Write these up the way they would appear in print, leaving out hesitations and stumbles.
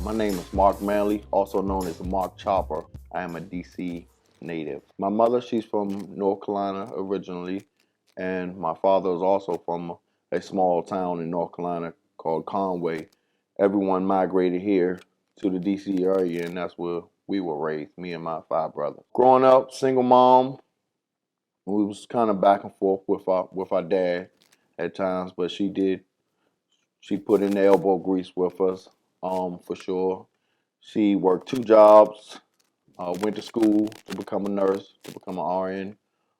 My name is Mark Manley, also known as Mark Chopper. I am a DC native. My mother, she's from North Carolina originally, and my father is also from a small town in North Carolina called Conway. Everyone migrated here to the DC area, and that's where we were raised, me and my five brothers. Growing up, single mom, we was kind of back and forth with our dad at times, but she put in the elbow grease with us, for sure. She worked two jobs, went to school to become a nurse, to become an RN.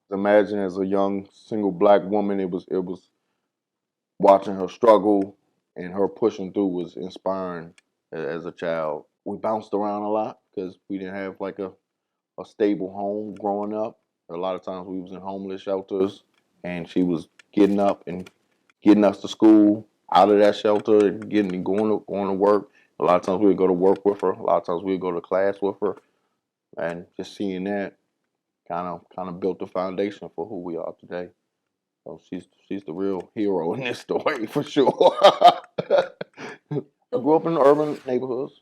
Imagine as a young single black woman, it was watching her struggle and her pushing through was inspiring as a child. We bounced around a lot because we didn't have like a stable home growing up. A lot of times we was in homeless shelters, and she was getting up and getting us to school out of that shelter and going to work. A lot of times we would go to work with her. A lot of times we would go to class with her, and just seeing that kind of built the foundation for who we are today. So she's the real hero in this story for sure. I grew up in urban neighborhoods.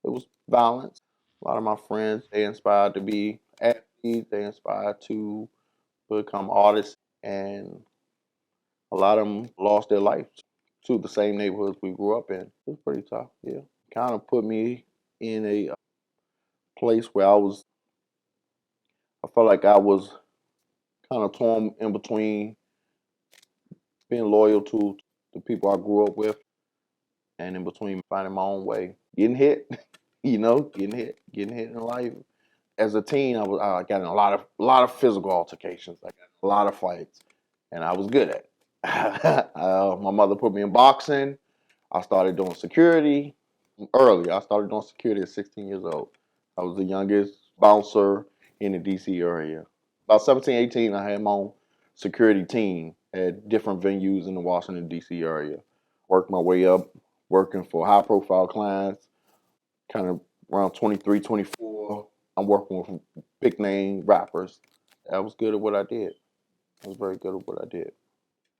It was violence. A lot of my friends, they inspired to be athletes. They inspired to become artists, and a lot of them lost their life to the same neighborhoods we grew up in. It was pretty tough. Yeah, kind of put me in a place where I felt like I was kind of torn in between being loyal to the people I grew up with and in between finding my own way. Getting hit, getting hit in life. As a teen, I got in a lot of physical altercations. I got in a lot of fights, and I was good at it. My mother put me in boxing. I started doing security early. I started doing security at 16 years old. I was the youngest bouncer in the DC area. About 17, 18, I had my own security team at different venues in the Washington, D.C. area. Worked my way up, working for high profile clients, kind of around 23, 24. I'm working with big name rappers. I was good at what I did. I was very good at what I did.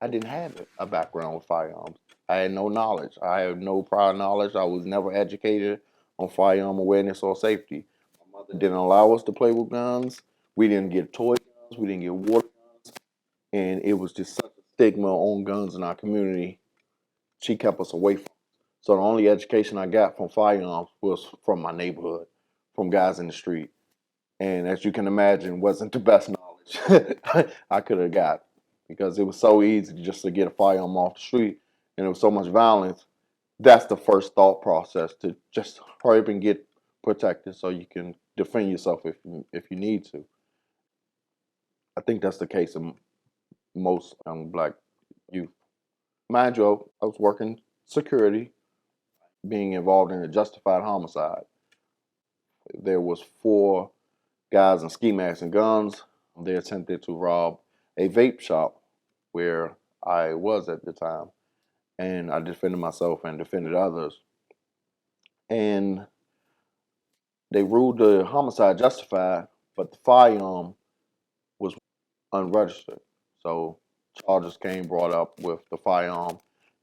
I didn't have a background with firearms. I had no knowledge. I had no prior knowledge. I was never educated on firearm awareness or safety. My mother didn't allow us to play with guns. We didn't get toy guns. We didn't get water guns. And it was just such a stigma on guns in our community. She kept us away from it. So the only education I got from firearms was from my neighborhood, from guys in the street. And as you can imagine, wasn't the best knowledge I could have got because it was so easy just to get a firearm off the street and there was so much violence. That's the first thought process, to just hurry up and get protected so you can defend yourself if you need to. I think that's the case of most young black youth. Mind you, I was working security, being involved in a justified homicide. There was four guys in ski masks and guns. They attempted to rob a vape shop where I was at the time, and I defended myself and defended others. And they ruled the homicide justified, but the firearm was unregistered. So charges came brought up with the firearm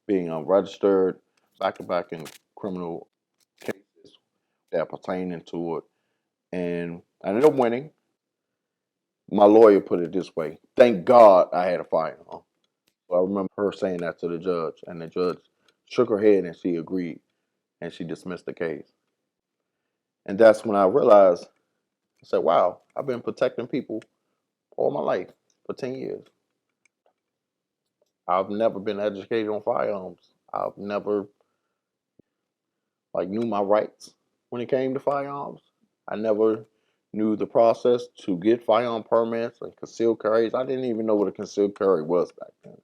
being unregistered, back to back in criminal cases that pertaining to it. And I ended up winning. My lawyer put it this way: thank God I had a firearm. So I remember her saying that to the judge, and the judge shook her head and she agreed, and she dismissed the case. And that's when I realized, I said, wow, I've been protecting people all my life for 10 years. I've never been educated on firearms. I've never knew my rights when it came to firearms. I never knew the process to get firearm permits and concealed carries. I didn't even know what a concealed carry was back then.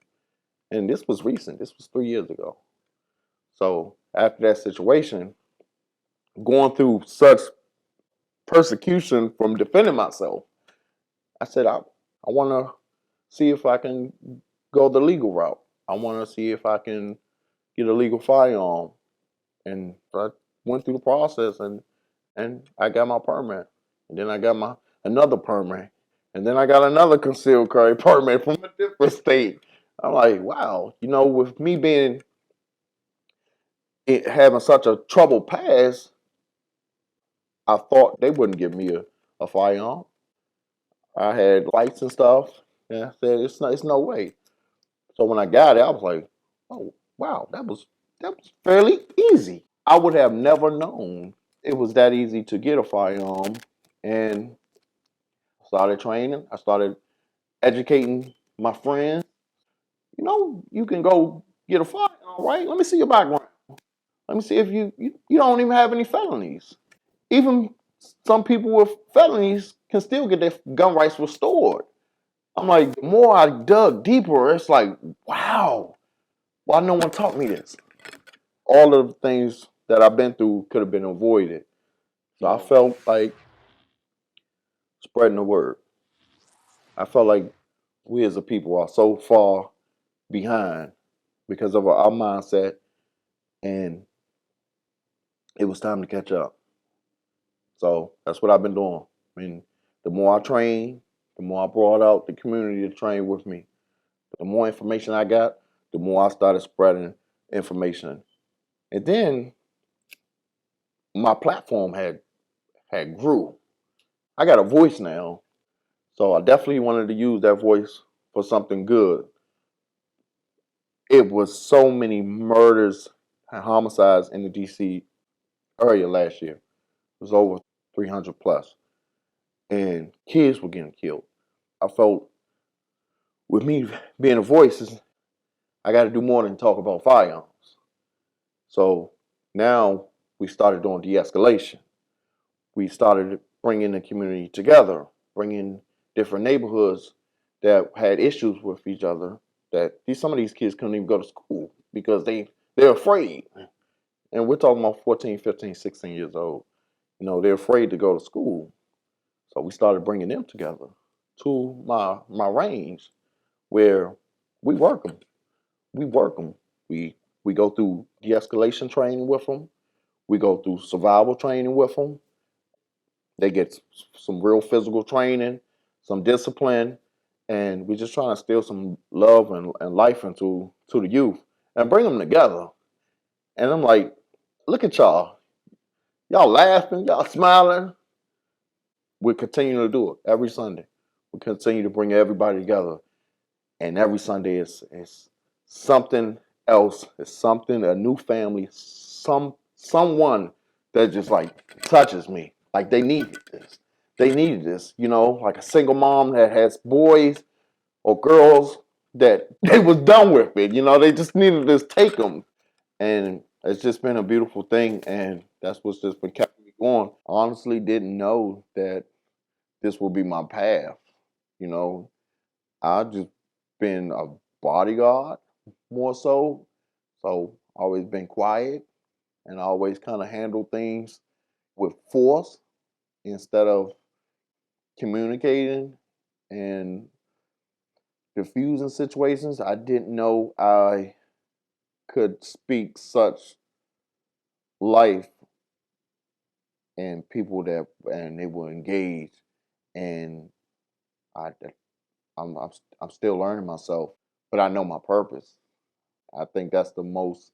And this was recent. This was 3 years ago. So after that situation, going through such persecution from defending myself, I said, I want to see if I can go the legal route. I want to see if I can get a legal firearm. And I went through the process, and I got my permit. And then I got my another permit. And then I got another concealed carry permit from a different state. I'm like, wow, with me being having such a troubled past, I thought they wouldn't give me a firearm. I had fights and stuff, and I said it's no way. So when I got it, I was like, oh wow, that was fairly easy. I would have never known it was that easy to get a firearm, and started training. I started educating my friends. You can go get a firearm, right? Let me see your background. Let me see if you don't even have any felonies. Even some people with felonies can still get their gun rights restored. I'm like, the more I dug deeper, it's like, wow, why no one taught me this? All of the things that I've been through could have been avoided. So I felt like spreading the word. I felt like we as a people are so far behind because of our mindset, and it was time to catch up. So that's what I've been doing. I mean, the more I train, the more I brought out the community to train with me. But the more information I got, the more I started spreading information. And then my platform had grew. I got a voice now, so I definitely wanted to use that voice for something good. It was so many murders and homicides in the DC area last year. It was over 300 plus, and kids were getting killed. I felt with me being a voice, I got to do more than talk about firearms. So now we started doing de-escalation. We started bringing the community together, bringing different neighborhoods that had issues with each other. That some of these kids couldn't even go to school because they're afraid. And we're talking about 14, 15, 16 years old. They're afraid to go to school. So we started bringing them together to my range where we work them. We work them. We go through de-escalation training with them. We go through survival training with them. They get some real physical training, some discipline, and we're just trying to instill some love and life into the youth and bring them together. And I'm like, look at y'all. Y'all laughing, y'all smiling. We continue to do it every Sunday. We continue to bring everybody together. And every Sunday is something else. It's something, a new family, someone that just like touches me. Like they needed this. They needed this, like a single mom that has boys or girls that they was done with it. They just needed to just take them. And it's just been a beautiful thing. And that's what's just been kept me going. I honestly didn't know that this would be my path. You know, I just been a bodyguard more so. So always been quiet and always kind of handle things with force instead of communicating and diffusing situations. I didn't know I could speak such life and people and they were engaged, and I I'm still learning myself, but I know my purpose. I think that's the most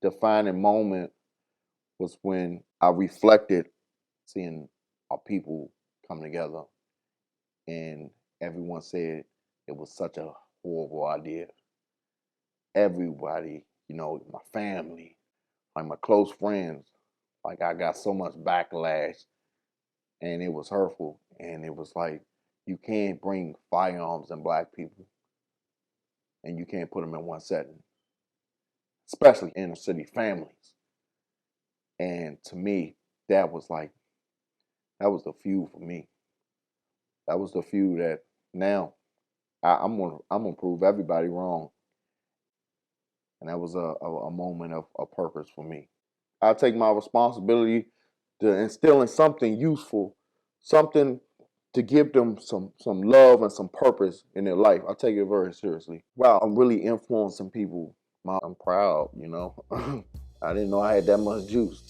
defining moment was when I reflected, seeing our people come together, and everyone said it was such a horrible idea. Everybody, my family, like my close friends, like I got so much backlash, and it was hurtful, and it was like you can't bring firearms and black people, and you can't put them in one setting, especially inner city families. And to me, that was like that was the feud for me. That was the feud that now I'm gonna prove everybody wrong, and that was a moment of purpose for me. I take my responsibility to instill in something useful, something to give them some love and some purpose in their life. I take it very seriously. Wow, I'm really influencing people. I'm proud. I didn't know I had that much juice.